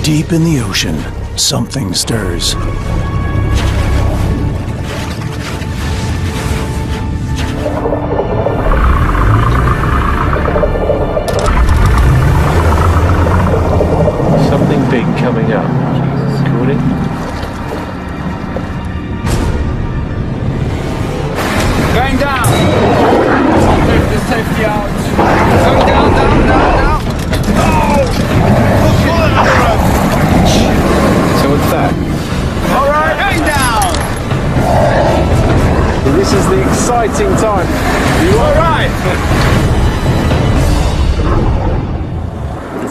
Deep in the ocean, something stirs. Something big coming up. Cool it. Going down! I'll take the safety out. Going down, down, down, down. So what's that? All right, going down! This is the exciting time. You all right?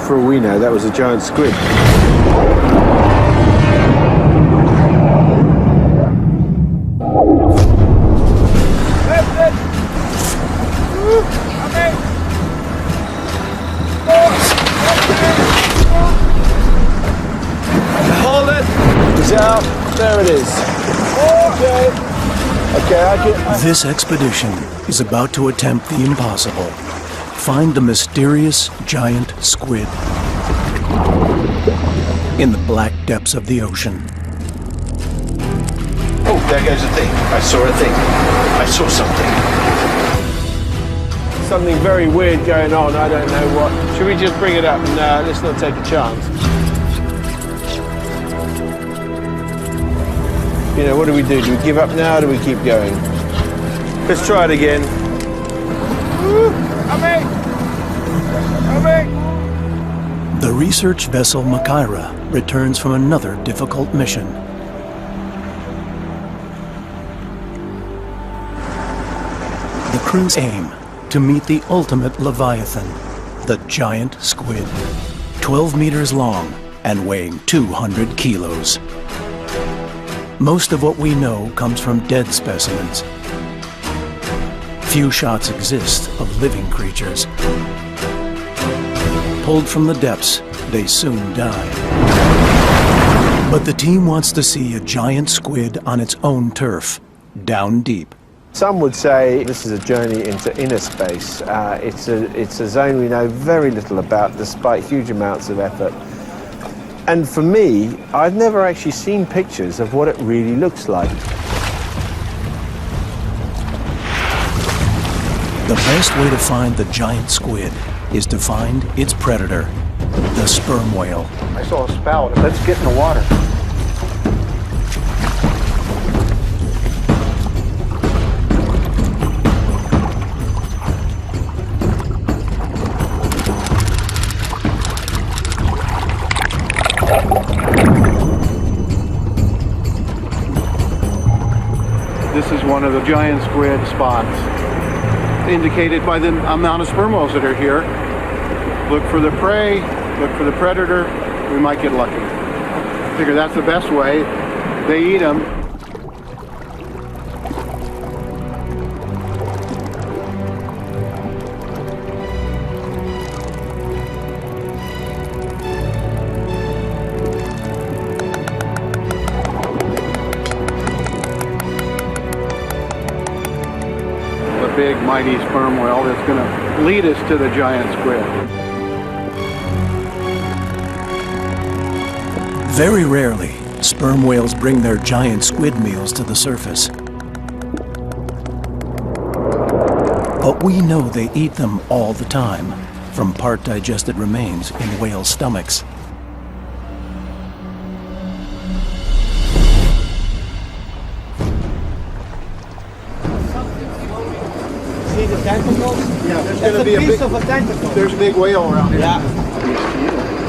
For all we know, that was a giant squid. Hold it! It's out. There it is. Okay, This expedition is about to attempt the impossible. Find the mysterious giant squid in the black depths of the ocean. Oh, there goes a thing. I saw a thing. I saw something. Something very weird going on. I don't know what. Should we just bring it up? No, let's not take a chance. You know, what do we do? Do we give up now or do we keep going? Let's try it again. The research vessel Makira returns from another difficult mission. The crew's aim to meet the ultimate leviathan, the giant squid, 12 meters long and weighing 200 kilos. Most of what we know comes from dead specimens. Few shots exist of living creatures. Pulled from the depths, they soon die. But the team wants to see a giant squid on its own turf, down deep. Some would say this is a journey into inner space. It's a zone we know very little about, despite huge amounts of effort. And for me, I've never actually seen pictures of what it really looks like. The best way to find the giant squid is to find its predator, the sperm whale. I saw a spout. Let's get in the water. This is one of the giant squid spots, indicated by the amount of sperm whales that are here. Look for the prey, look for the predator, we might get lucky. Figure that's the best way. They eat them. Big, mighty sperm whale that's going to lead us to the giant squid. Very rarely, sperm whales bring their giant squid meals to the surface. But we know they eat them all the time, from part-digested remains in whale stomachs. See the tentacles? Yeah, there's That's going to a be a piece big, of a tentacle. there's a big whale around here. Yeah.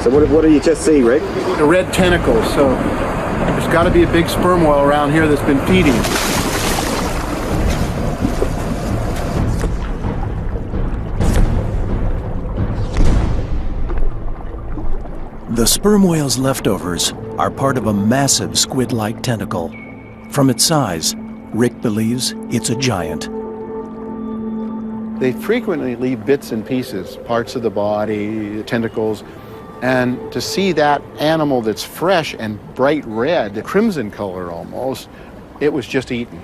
So what do you just see, Rick? The red tentacles, so there's got to be a big sperm whale around here that's been feeding. The sperm whale's leftovers are part of a massive squid-like tentacle. From its size, Rick believes it's a giant. They frequently leave bits and pieces, parts of the body, tentacles, and to see that animal that's fresh and bright red, crimson color almost, it was just eaten.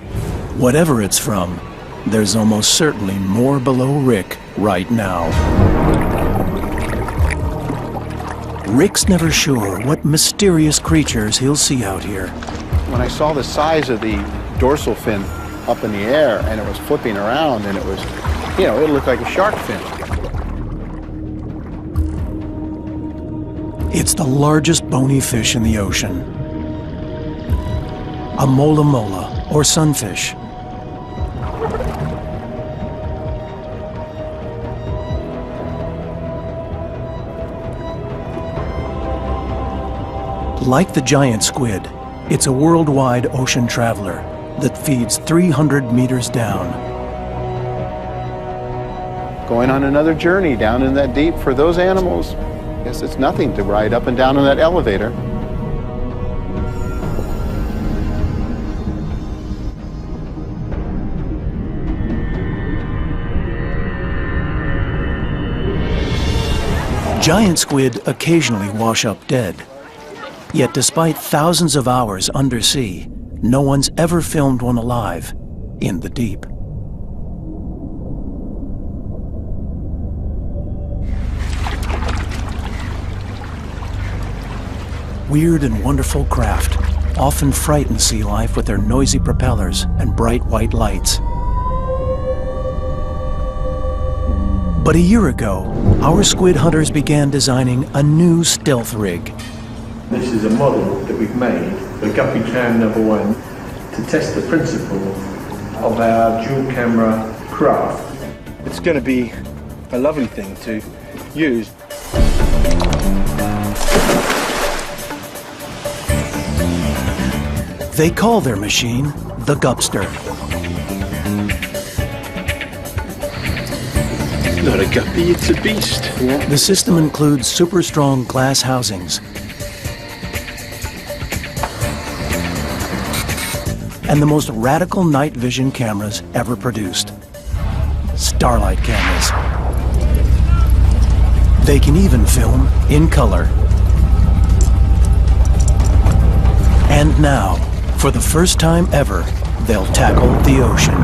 Whatever it's from, there's almost certainly more below Rick right now. Rick's never sure what mysterious creatures he'll see out here. When I saw the size of the dorsal fin up in the air and it was flipping around and it was, you know, it looked like a shark fin. It's the largest bony fish in the ocean. A mola mola, or sunfish. Like the giant squid, it's a worldwide ocean traveler that feeds 300 meters down. Going on another journey down in that deep for those animals, yes, it's nothing to ride up and down in that elevator. Giant squid occasionally wash up dead. Yet despite thousands of hours undersea, no one's ever filmed one alive in the deep. Weird and wonderful craft often frighten sea life with their noisy propellers and bright white lights. But a year ago, our squid hunters began designing a new stealth rig. This is a model that we've made, the Guppy Cam #1, to test the principle of our dual camera craft. It's going to be a lovely thing to use. They call their machine the Gupster. Not a guppy, it's a beast. The system includes super strong glass housings and the most radical night vision cameras ever produced, Starlight cameras. They can even film in color. And now, for the first time ever, they'll tackle the ocean.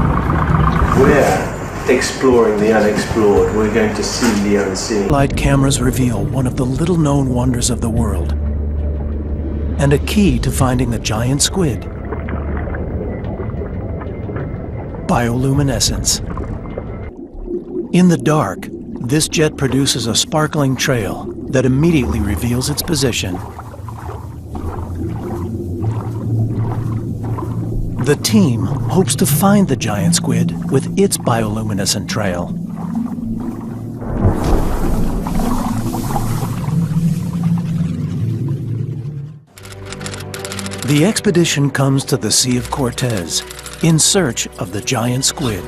We're exploring the unexplored. We're going to see the unseen. Starlight cameras reveal one of the little-known wonders of the world, and a key to finding the giant squid: bioluminescence. In the dark, this jet produces a sparkling trail that immediately reveals its position. The team hopes to find the giant squid with its bioluminescent trail. The expedition comes to the Sea of Cortez in search of the giant squid.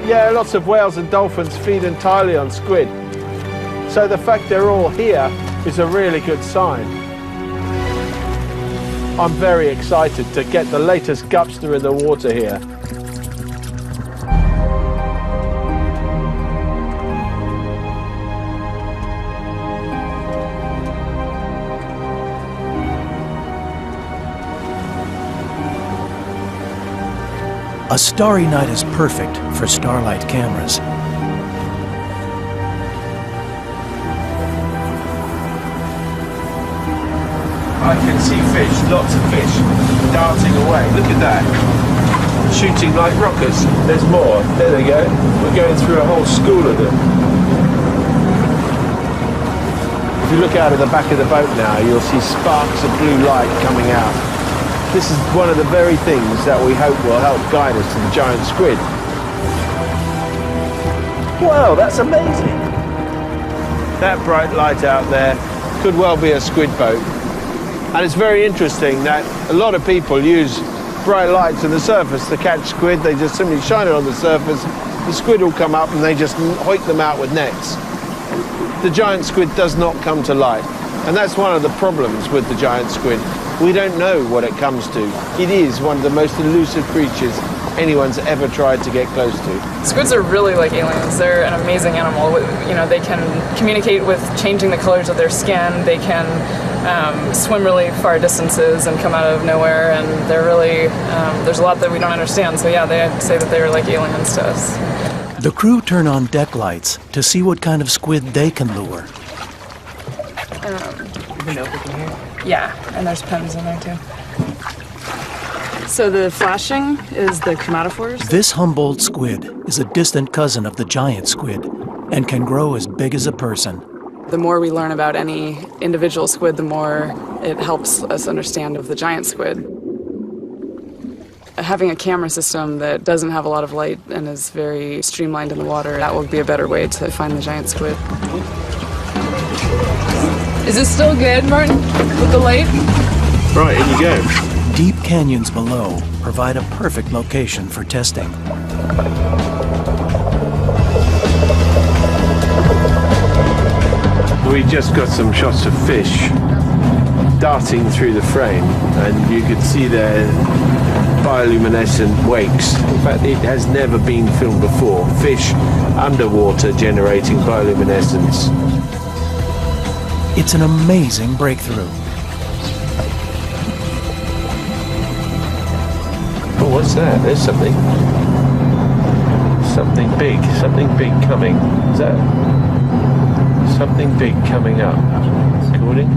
Yeah, lots of whales and dolphins feed entirely on squid. So the fact they're all here is a really good sign. I'm very excited to get the latest Gupster in the water here. A starry night is perfect for Starlight cameras. I can see fish, lots of fish, darting away. Look at that. Shooting like rockets. There's more. There they go. We're going through a whole school of them. If you look out of the back of the boat now, you'll see sparks of blue light coming out. This is one of the very things that we hope will help guide us to the giant squid. Wow, that's amazing. That bright light out there could well be a squid boat. And it's very interesting that a lot of people use bright lights on the surface to catch squid. They just simply shine it on the surface. The squid will come up and they just hoik them out with nets. The giant squid does not come to light. And that's one of the problems with the giant squid. We don't know what it comes to. It is one of the most elusive creatures anyone's ever tried to get close to. Squids are really like aliens. They're an amazing animal. You know, they can communicate with changing the colors of their skin. They can swim really far distances and come out of nowhere, and they're really, there's a lot that we don't understand. So yeah, they say that they were like aliens to us. The crew turn on deck lights to see what kind of squid they can lure. Yeah, and there's pens in there too. So the flashing is the chromatophores. This Humboldt squid is a distant cousin of the giant squid and can grow as big as a person. The more we learn about any individual squid, the more it helps us understand of the giant squid. Having a camera system that doesn't have a lot of light and is very streamlined in the water, that will be a better way to find the giant squid. Is this still good, Martin, with the light? Right, in you go. Deep canyons below provide a perfect location for testing. We just got some shots of fish darting through the frame, and you could see their bioluminescent wakes. In fact, it has never been filmed before. Fish underwater generating bioluminescence. It's an amazing breakthrough. Oh, what's that? There's something. Something big coming. Is that something big coming up? Recording?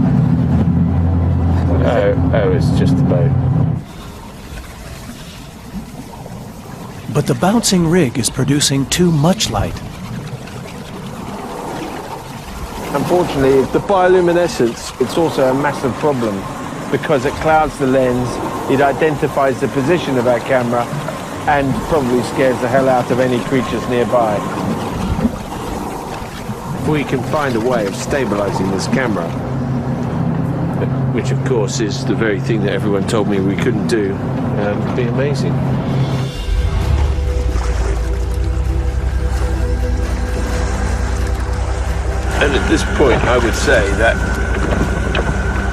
Oh, it's just a boat. But the bouncing rig is producing too much light. Unfortunately, the bioluminescence, it's also a massive problem because it clouds the lens, it identifies the position of our camera, and probably scares the hell out of any creatures nearby. If we can find a way of stabilizing this camera, which of course is the very thing that everyone told me we couldn't do, it'd be amazing. And at this point, I would say that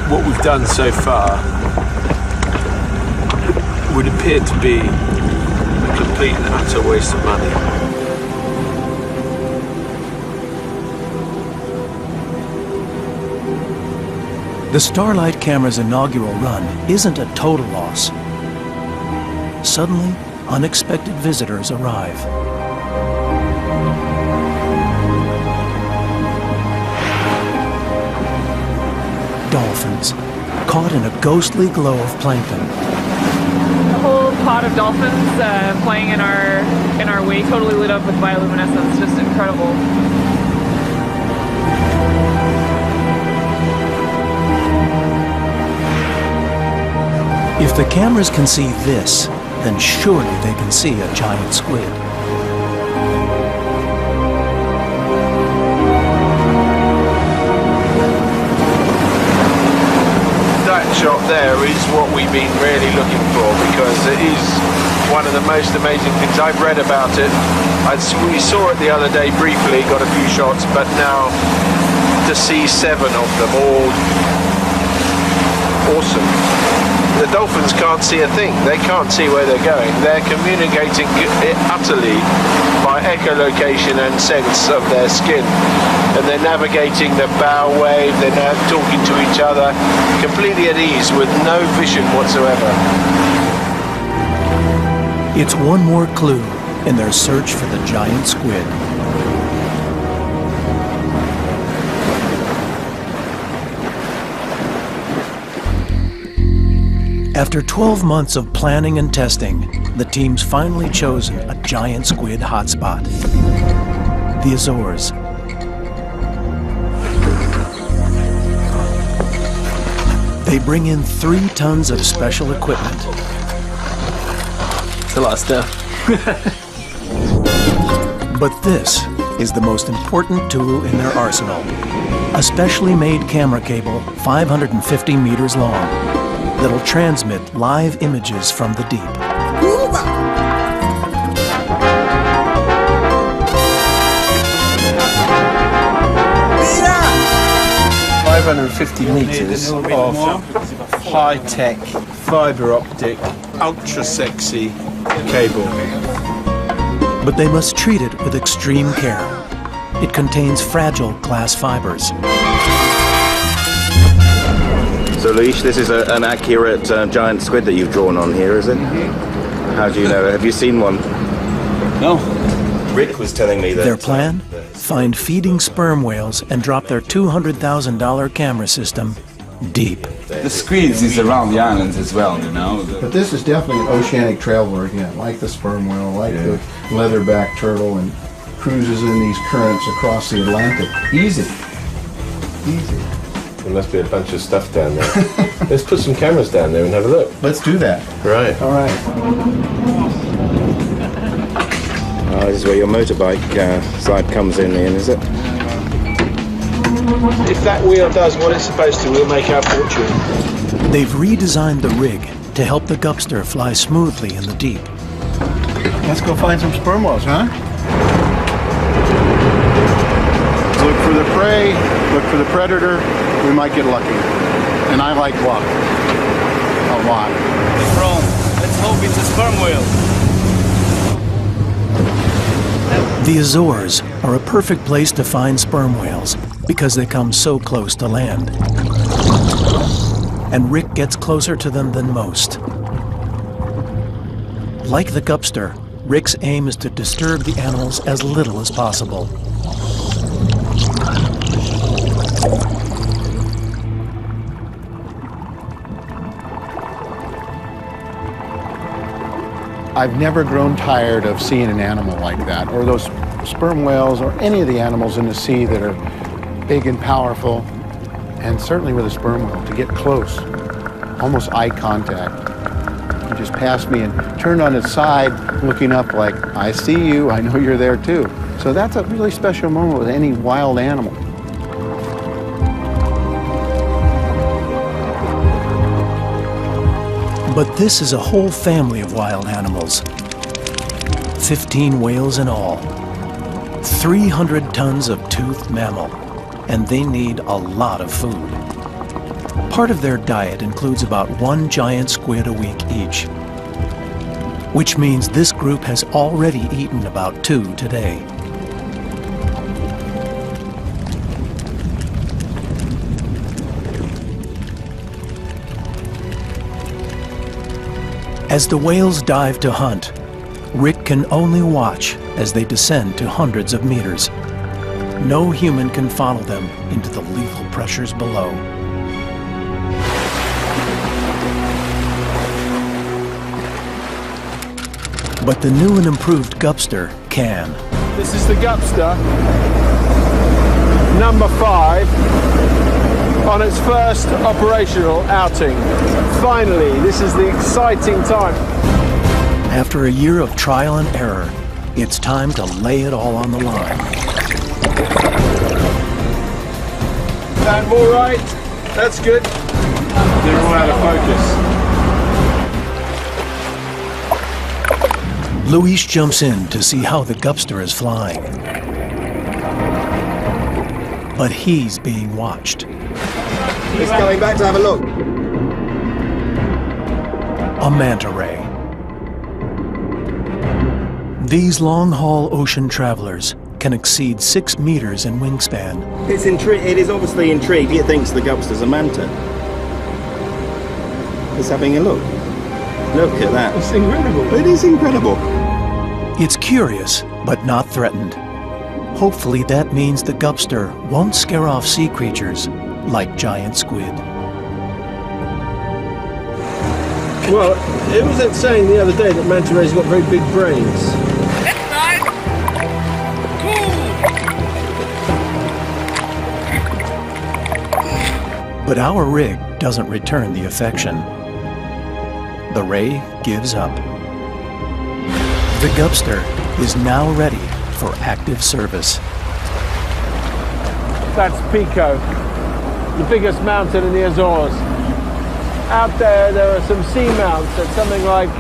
what we've done so far would appear to be a complete and utter waste of money. The Starlight camera's inaugural run isn't a total loss. Suddenly, unexpected visitors arrive. Dolphins, caught in a ghostly glow of plankton. A whole pod of dolphins playing in our wake, totally lit up with bioluminescence, just incredible. If the cameras can see this, then surely they can see a giant squid. That shot there is what we've been really looking for, because it is one of the most amazing things. I've read about it. We saw it the other day briefly, got a few shots, but now to see 7 of them all awesome. The dolphins can't see a thing. They can't see where they're going. They're communicating utterly by echolocation and sense of their skin. And they're navigating the bow wave, they're now talking to each other, completely at ease with no vision whatsoever. It's one more clue in their search for the giant squid. After 12 months of planning and testing, the team's finally chosen a giant squid hotspot, the Azores. They bring in 3 tons of special equipment. It's a lot of stuff. But this is the most important tool in their arsenal. A specially made camera cable 550 meters long that'll transmit live images from the deep. 550 meters of high-tech, fiber optic, ultra-sexy cable. But they must treat it with extreme care. It contains fragile glass fibers. So Luis, this is an accurate giant squid that you've drawn on here, is it? Mm-hmm. How do you know? Have you seen one? No. Rick was telling me that... Their plan? Find feeding sperm whales and drop their $200,000 camera system deep. The squids is around the islands as well, you know. But this is definitely an oceanic traveler again, like the sperm whale, like the leatherback turtle, and cruises in these currents across the Atlantic. Easy. Easy. There must be a bunch of stuff down there. Let's put some cameras down there and have a look. Let's do that. Right. All right. This is where your motorbike slide comes in, Ian, is it? If that wheel does what it's supposed to, we'll make our fortune. They've redesigned the rig to help the Gupster fly smoothly in the deep. Let's go find some sperm whales, huh? Look for the prey, look for the predator. We might get lucky. And I like luck. A lot. Let's hope it's a sperm whale. The Azores are a perfect place to find sperm whales because they come so close to land. And Rick gets closer to them than most. Like the Gupster, Rick's aim is to disturb the animals as little as possible. I've never grown tired of seeing an animal like that, or those sperm whales, or any of the animals in the sea that are big and powerful, and certainly with a sperm whale, to get close, almost eye contact. It just passed me and turned on its side, looking up like, I see you, I know you're there too. So that's a really special moment with any wild animal. But this is a whole family of wild animals. 15 whales in all. 300 tons of toothed mammal. And they need a lot of food. Part of their diet includes about 1 giant squid a week each. Which means this group has already eaten about 2 today. As the whales dive to hunt, Rick can only watch as they descend to hundreds of meters. No human can follow them into the lethal pressures below. But the new and improved Gupster can. This is the Gupster, number 5, on its first operational outing. Finally, this is the exciting time. After a year of trial and error, it's time to lay it all on the line. And more right, that's good. They're all out of focus. Luis jumps in to see how the Gupster is flying. But he's being watched. He's coming back to have a look. A manta ray. These long-haul ocean travelers can exceed 6 meters in wingspan. It is obviously intrigued. It thinks the Gupster's a manta. It's having a look. Look at that. It's incredible. It is incredible. It's curious, but not threatened. Hopefully that means the Gupster won't scare off sea creatures like giant squid. Well, it was saying the other day that manta rays got very big brains. But our rig doesn't return the affection. The ray gives up. The Gupster is now ready for active service. That's Pico, the biggest mountain in the Azores. Out there are some seamounts at something like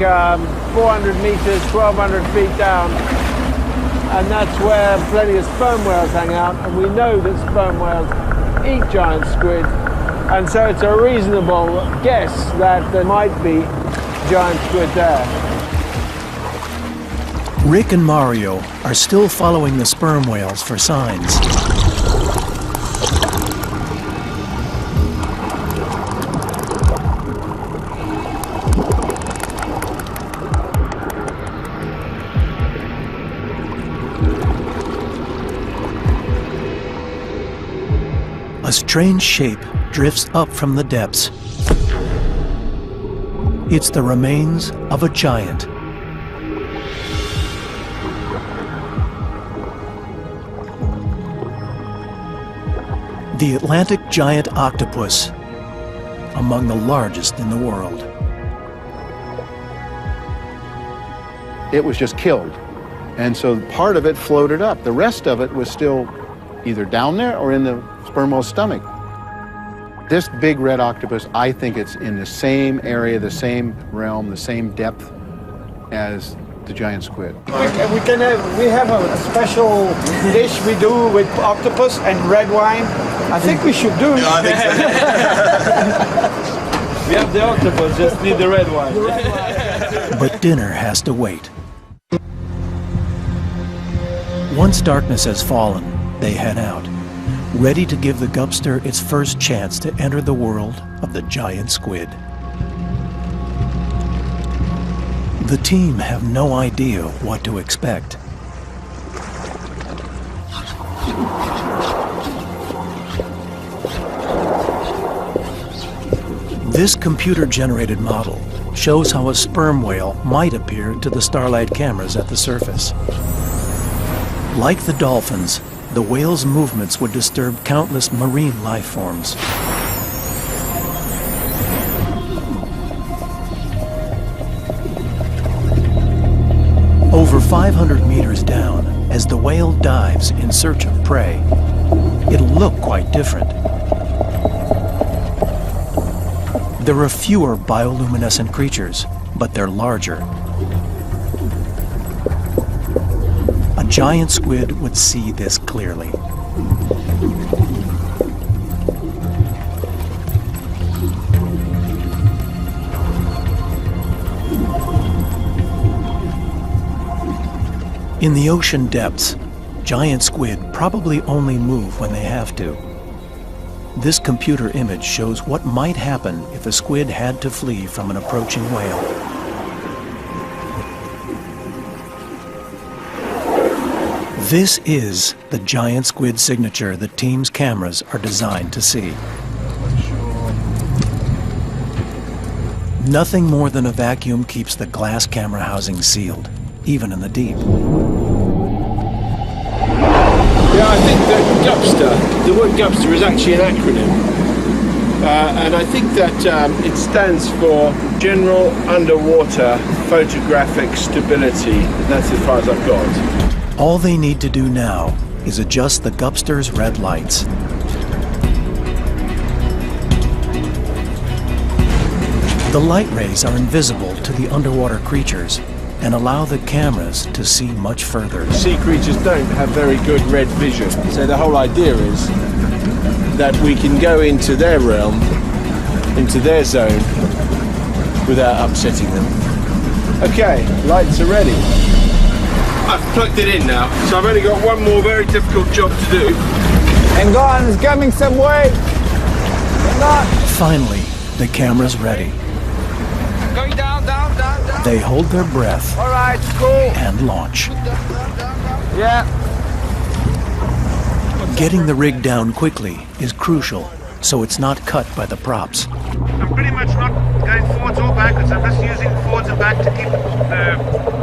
400 meters, 1,200 feet down. And that's where plenty of sperm whales hang out. And we know that sperm whales eat giant squid. And so it's a reasonable guess that there might be giant squid there. Rick and Mario are still following the sperm whales for signs. strange shape drifts up from the depths. It's the remains of a giant. The Atlantic giant octopus, among the largest in the world. It was just killed. And so part of it floated up. The rest of it was still either down there or in the sperm whale's stomach. This big red octopus, I think it's in the same area, the same realm, the same depth as the giant squid. We have a special dish we do with octopus and red wine. I think we should do it. I think so. We have the octopus, just need the red wine. But dinner has to wait. Once darkness has fallen, they head out, ready to give the gupster its first chance to enter the world of the giant squid. The team have no idea what to expect. This computer-generated model shows how a sperm whale might appear to the Starlight cameras at the surface. Like the dolphins, the whale's movements would disturb countless marine life forms. Over 500 meters down, as the whale dives in search of prey, it'll look quite different. There are fewer bioluminescent creatures, but they're larger. A giant squid would see this clearly. In the ocean depths, giant squid probably only move when they have to. This computer image shows what might happen if a squid had to flee from an approaching whale. This is the giant squid signature the team's cameras are designed to see. Nothing more than a vacuum keeps the glass camera housing sealed, even in the deep. Yeah, I think that GUPSTER, the word GUPSTER is actually an acronym. And I think that it stands for General Underwater Photographic Stability. That's as far as I've got. All they need to do now is adjust the GUPSTER's red lights. The light rays are invisible to the underwater creatures and allow the cameras to see much further. Sea creatures don't have very good red vision, so the whole idea is that we can go into their realm, into their zone, without upsetting them. Okay, lights are ready. I've plugged it in now, so I've only got one more very difficult job to do. Hang on, it's coming some way. Hang on. Finally, the camera's ready. Going down, down, down, down. They hold their breath All right, cool. and launch. Yeah. Getting the rig down quickly is crucial, so it's not cut by the props. I'm pretty much not going forwards or backwards. I'm just using forwards and back to keep the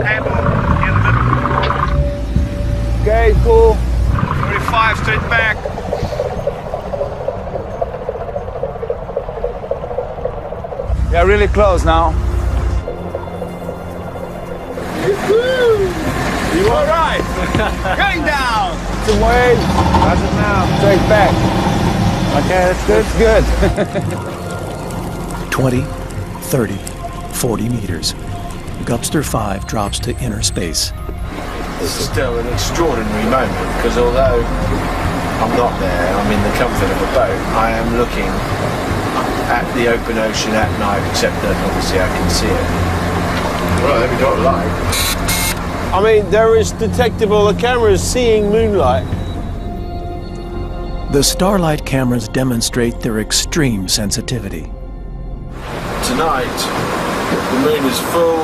cable in the middle. Okay, cool. 45 straight back. Yeah, really close now. You all right? Going down. Some way. How's it now? Straight back. Okay, that's good. That's good. 20, 30, 40 meters. GUPSTER 5 drops to inner space. This is still an extraordinary moment, because although I'm not there, I'm in the comfort of a boat, I am looking at the open ocean at night, except that obviously I can see it. Well, there we got light. I mean, there is detectable, the camera is seeing moonlight. The Starlight cameras demonstrate their extreme sensitivity. Tonight, the moon is full,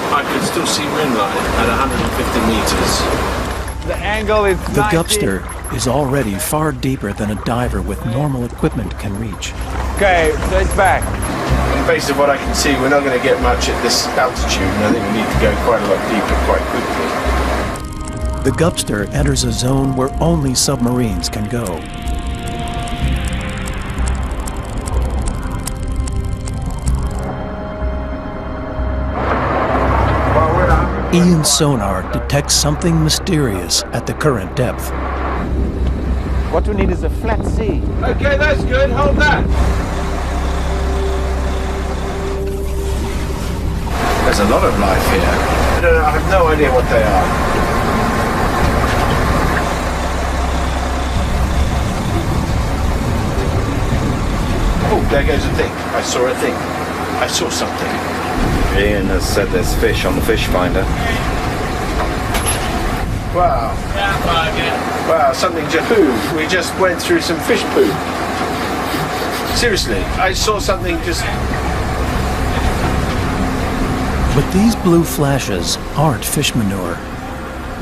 I could still see moonlight at 150 meters. The angle is The 90. GUPSTER is already far deeper than a diver with normal equipment can reach. Okay, it's back. On the basis of what I can see, we're not going to get much at this altitude, and I think we need to go quite a lot deeper quite quickly. The Gupster enters a zone where only submarines can go. Ian's sonar detects something mysterious at the current depth. What we need is a flat sea. Okay, that's good. Hold that. There's a lot of life here. I have no idea what they are. Oh, there goes a thing. I saw a thing. I saw something. Ian has said there's fish on the fish finder. Wow. Wow, something just poo. We just went through some fish poo. Seriously, I saw something just... But these blue flashes aren't fish manure.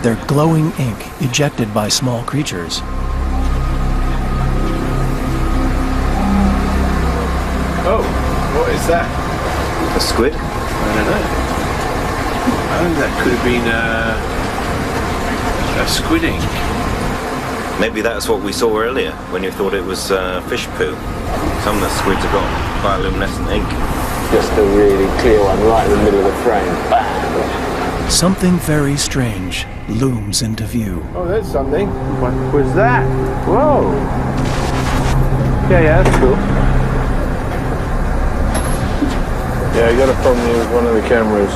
They're glowing ink ejected by small creatures. Oh, what is that? A squid? I don't know. Oh, that could have been a squid ink. Maybe that's what we saw earlier when you thought it was fish poo. Some of the squids have got bioluminescent ink. Just a really clear one right in the middle of the frame. Bam! Something very strange looms into view. Oh, there's something. What was that? Whoa! Yeah, that's cool. Yeah, I got a problem here with one of the cameras.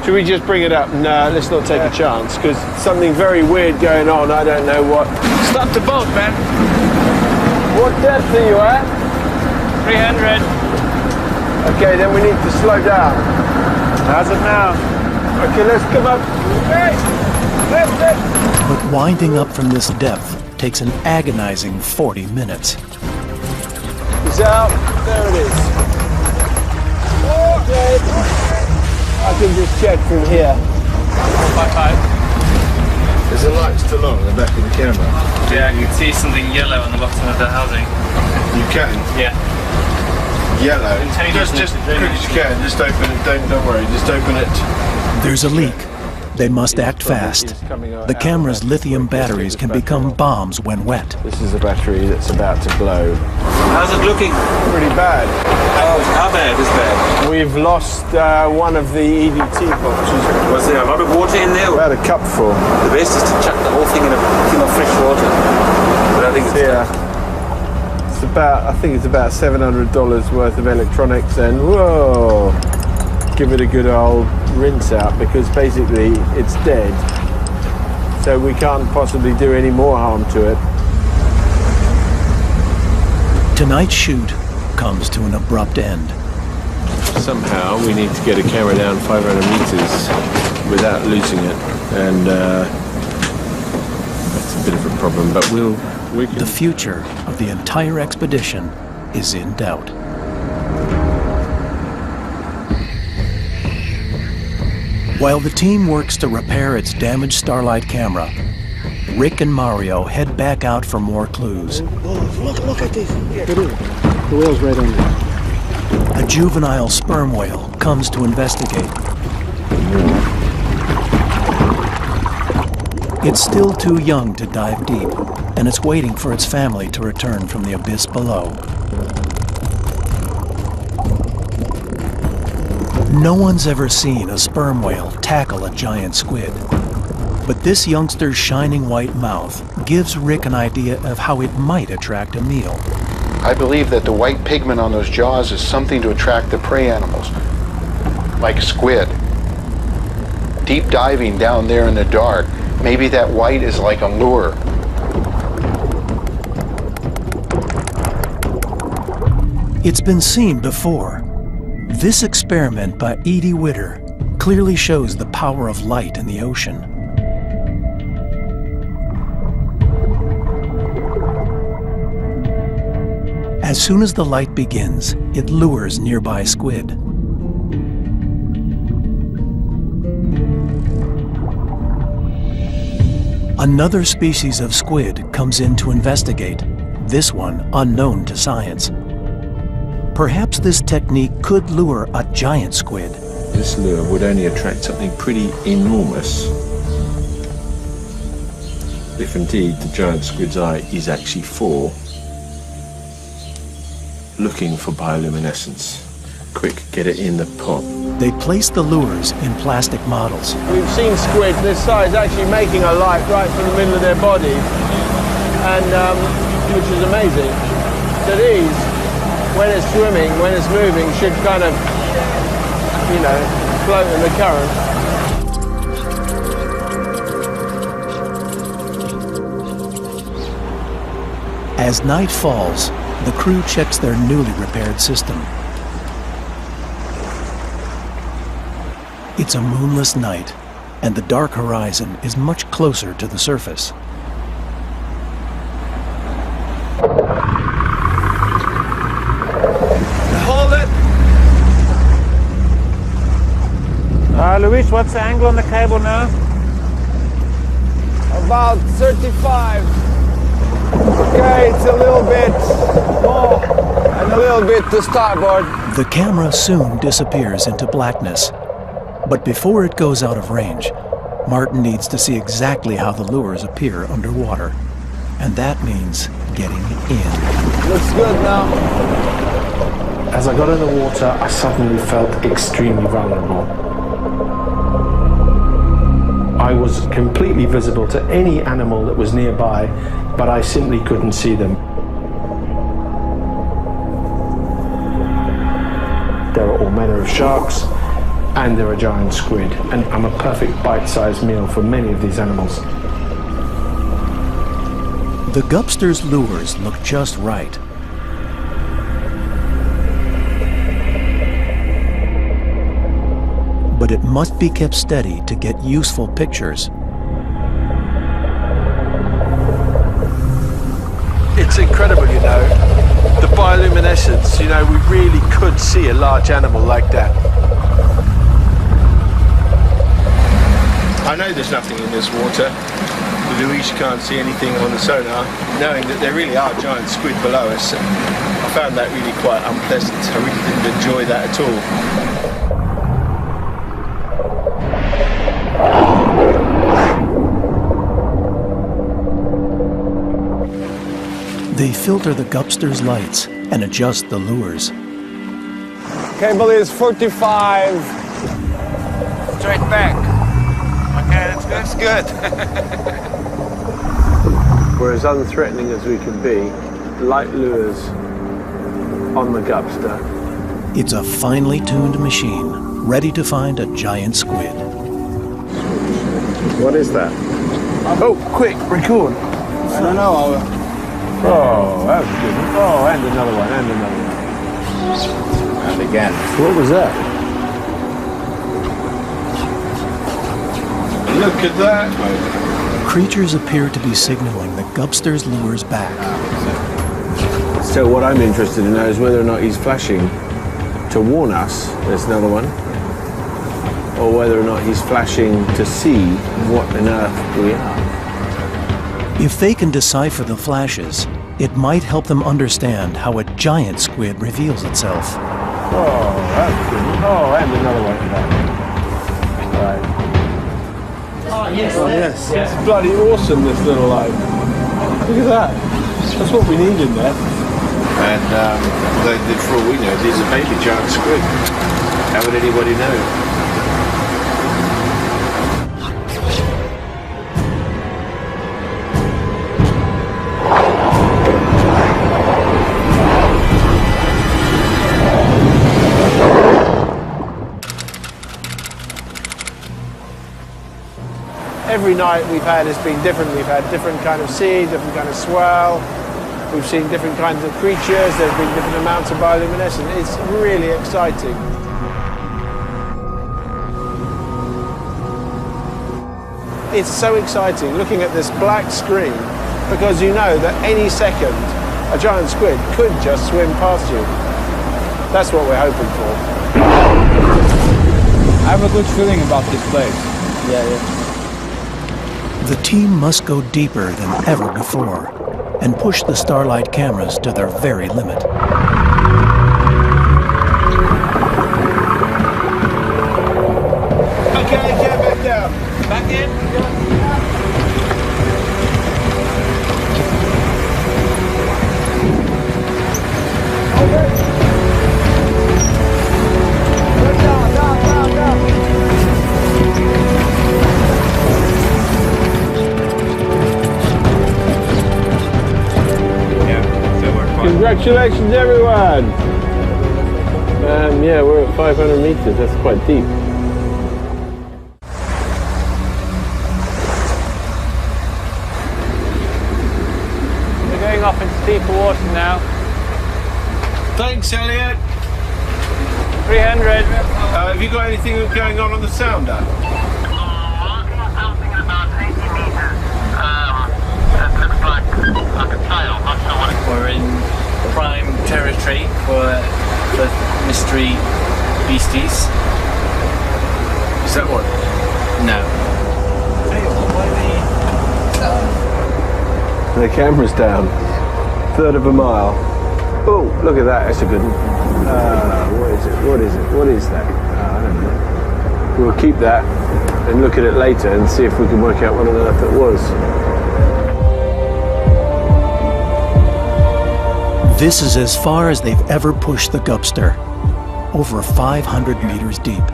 Should we just bring it up? No, let's not take a chance, because something very weird going on. I don't know what. Stop the boat, man. What depth are you at? 300. Okay, then we need to slow down. How's it now? Okay, let's come up. Hey! Lift. But winding up from this depth takes an agonizing 40 minutes. It's out. There it is. Okay. I can just check from here. 455. Is the light still on the back of the camera? Yeah, I can see something yellow on the bottom of the housing. You can? Yeah. Yellow. Just quick as you can. Just open it. Don't worry. Just open it. There's a leak. They must act fast. The camera's lithium batteries can become bombs when wet. This is a battery that's about to blow. How's it looking? Pretty bad. How bad is bad? We've lost one of the EDT boxes. Was there a lot of water in there? About a cupful. The best is to chuck the whole thing in a tin of fresh water. But I think it's I think it's about $700 worth of electronics, and whoa, give it a good old rinse out, because basically it's dead. So we can't possibly do any more harm to it. Tonight's shoot comes to an abrupt end. Somehow we need to get a camera down 500 meters without losing it, and that's a bit of a problem. But we can. The future of the entire expedition is in doubt. While the team works to repair its damaged Starlight camera, Rick and Mario head back out for more clues. Look at this. The whale's right on there. A juvenile sperm whale comes to investigate. It's still too young to dive deep, and it's waiting for its family to return from the abyss below. No one's ever seen a sperm whale tackle a giant squid. But this youngster's shining white mouth gives Rick an idea of how it might attract a meal. I believe that the white pigment on those jaws is something to attract the prey animals, like a squid. Deep diving down there in the dark, maybe that white is like a lure. It's been seen before. This experiment by Edie Witter clearly shows the power of light in the ocean. As soon as the light begins, it lures nearby squid. Another species of squid comes in to investigate, this one unknown to science. Perhaps this technique could lure a giant squid. This lure would only attract something pretty enormous if indeed the giant squid's eye is actually for looking for bioluminescence. Quick, get it in the pot. They place the lures in plastic models. We've seen squid this size actually making a light right from the middle of their body, and which is amazing. So these, when it's swimming, when it's moving, should kind of, you know, float in the current. As night falls, the crew checks their newly repaired system. It's a moonless night, and the dark horizon is much closer to the surface. Hold it! Luis, what's the angle on the cable now? About 35. Okay, it's a little bit more and a little bit to starboard. The camera soon disappears into blackness. But before it goes out of range, Martin needs to see exactly how the lures appear underwater. And that means getting in. Looks good now. As I got in the water, I suddenly felt extremely vulnerable. I was completely visible to any animal that was nearby, but I simply couldn't see them. There are all manner of sharks, and there are giant squid, and I'm a perfect bite-sized meal for many of these animals. The Gupster's lures look just right. But it must be kept steady to get useful pictures. It's incredible, you know, the bioluminescence, you know, we really could see a large animal like that. I know there's nothing in this water. Luis can't see anything on the sonar, knowing that there really are giant squid below us. I found that really quite unpleasant. I really didn't enjoy that at all. They filter the Gupster's lights and adjust the lures. Cable is 45. Straight back. Okay, that's good. We're as unthreatening as we can be. Light lures on the Gupster. It's a finely tuned machine, ready to find a giant squid. What is that? Oh, quick, record. I don't know. Oh, that was a good one. Oh, and another one, and another one. And again. What was that? Look at that. Creatures appear to be signaling the Gupster's lures back. So what I'm interested in now is whether or not he's flashing to warn us, there's another one, or whether or not he's flashing to see what on earth we are. If they can decipher the flashes, it might help them understand how a giant squid reveals itself. Oh, that's good. Oh, and another one. Right. Oh, yes. Oh, yes. It's bloody awesome, this little light. Look at that. That's what we need in there. And for all we know, these are maybe giant squid. How would anybody know? Every night we've had has been different. We've had different kind of sea, different kind of swell. We've seen different kinds of creatures. There's been different amounts of bioluminescence. It's really exciting. It's so exciting looking at this black screen because you know that any second a giant squid could just swim past you. That's what we're hoping for. I have a good feeling about this place. Yeah, yeah. The team must go deeper than ever before and push the Starlight cameras to their very limit. Okay, get back down. Back in. Congratulations, everyone! Yeah, we're at 500 meters. That's quite deep. We're going off into deeper water now. Thanks, Elliot. 300. Have you got anything going on the sounder? Something about 80 meters. That looks like a tail. Not sure what it is. We're in prime territory for the mystery beasties. Is that one? No. The camera's down. Third of a mile. Oh, look at that. That's a good one. What is it? What is it? What is that? I don't know. We'll keep that and look at it later and see if we can work out what on earth it was. This is as far as they've ever pushed the Gupster, over 500 meters deep.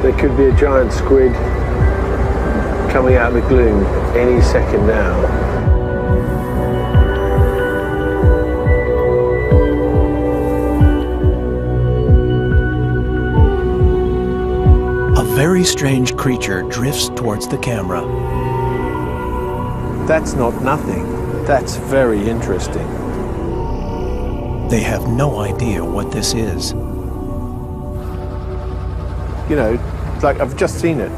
There could be a giant squid coming out of the gloom any second now. A very strange creature drifts towards the camera. That's not nothing. That's very interesting. They have no idea what this is. You know, it's like I've just seen it.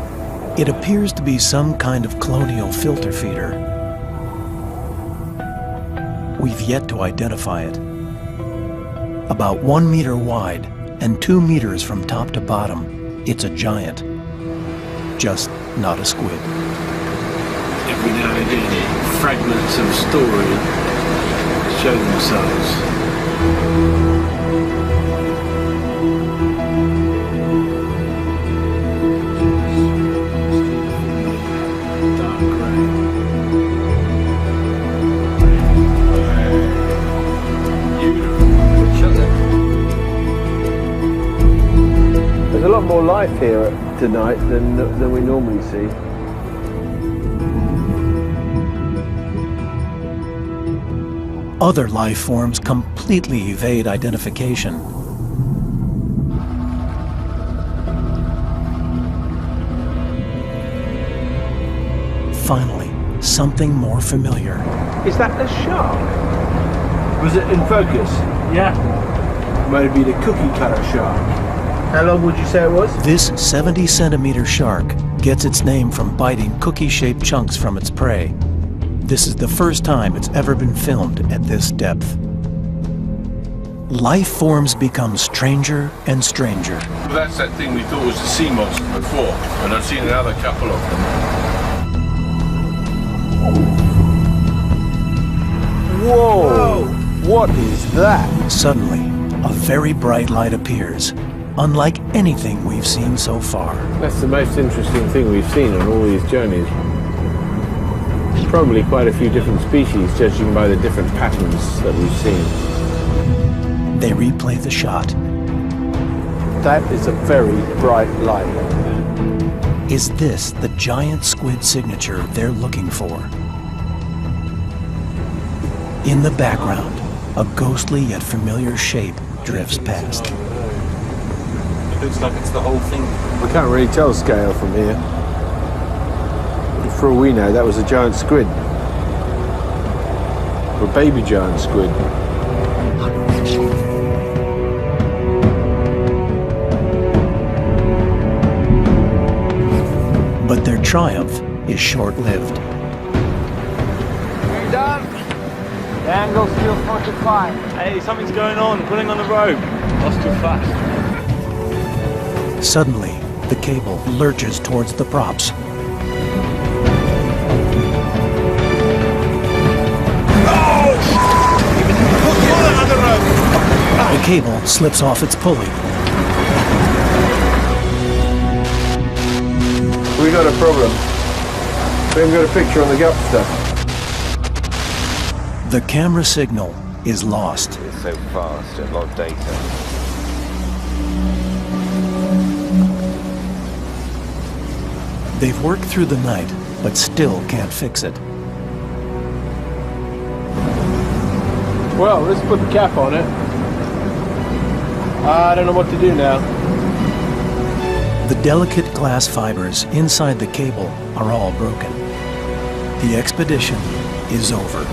It appears to be some kind of colonial filter feeder. We've yet to identify it. About 1 meter wide and 2 meters from top to bottom, it's a giant. Just not a squid. Every now and again, fragments of story show themselves. Dark grey. There's a lot more life here tonight than we normally see. Other life forms completely evade identification. Finally, something more familiar. Is that a shark? Was it in focus? Yeah. Might be the cookie cutter shark. How long would you say it was? This 70-centimeter shark gets its name from biting cookie-shaped chunks from its prey. This is the first time it's ever been filmed at this depth. Life forms become stranger and stranger. That's that thing we thought was a sea monster before, and I've seen another couple of them. Whoa! What is that? Suddenly, a very bright light appears, unlike anything we've seen so far. That's the most interesting thing we've seen on all these journeys. Probably quite a few different species, judging by the different patterns that we've seen. They replay the shot. That is a very bright light. Is this the giant squid signature they're looking for? In the background, a ghostly yet familiar shape drifts past. It looks like it's the whole thing. We can't really tell scale from here. For all we know, that was a giant squid. Or a baby giant squid. But their triumph is short-lived. You done? The angle's still 45. Hey, something's going on. Pulling on the rope. Lost too fast. Suddenly, the cable lurches towards the props. cable slips off its pulley. We got a problem. We haven't got a picture on the gupster. The camera signal is lost. It's so fast, a lot of data. They've worked through the night, but still can't fix it. Well, let's put the cap on it. I don't know what to do now. The delicate glass fibers inside the cable are all broken. The expedition is over.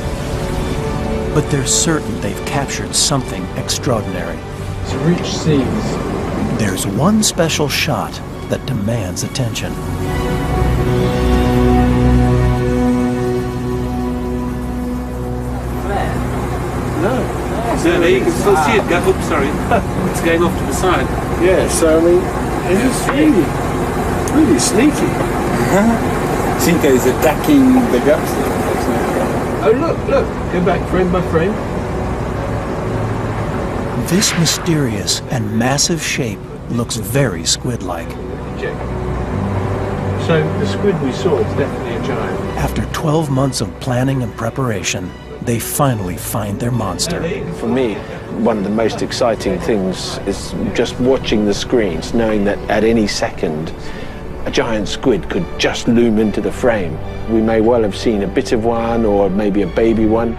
But they're certain they've captured something extraordinary. It's rich seas. There's one special shot that demands attention. No. So there you can still see it. Go, oops, sorry. It's going off to the side. Yeah, so I mean, it's really sneaky. Cinco is attacking the gupster. Oh, look. Go back frame by frame. This mysterious and massive shape looks very squid-like. So the squid we saw is definitely a giant. After 12 months of planning and preparation, they finally find their monster. For me, one of the most exciting things is just watching the screens, knowing that at any second, a giant squid could just loom into the frame. We may well have seen a bit of one or maybe a baby one.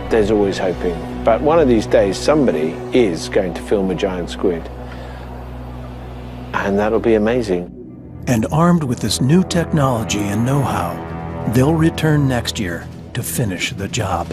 There's always hoping. But one of these days, somebody is going to film a giant squid. And that'll be amazing. And armed with this new technology and know-how, they'll return next year to finish the job.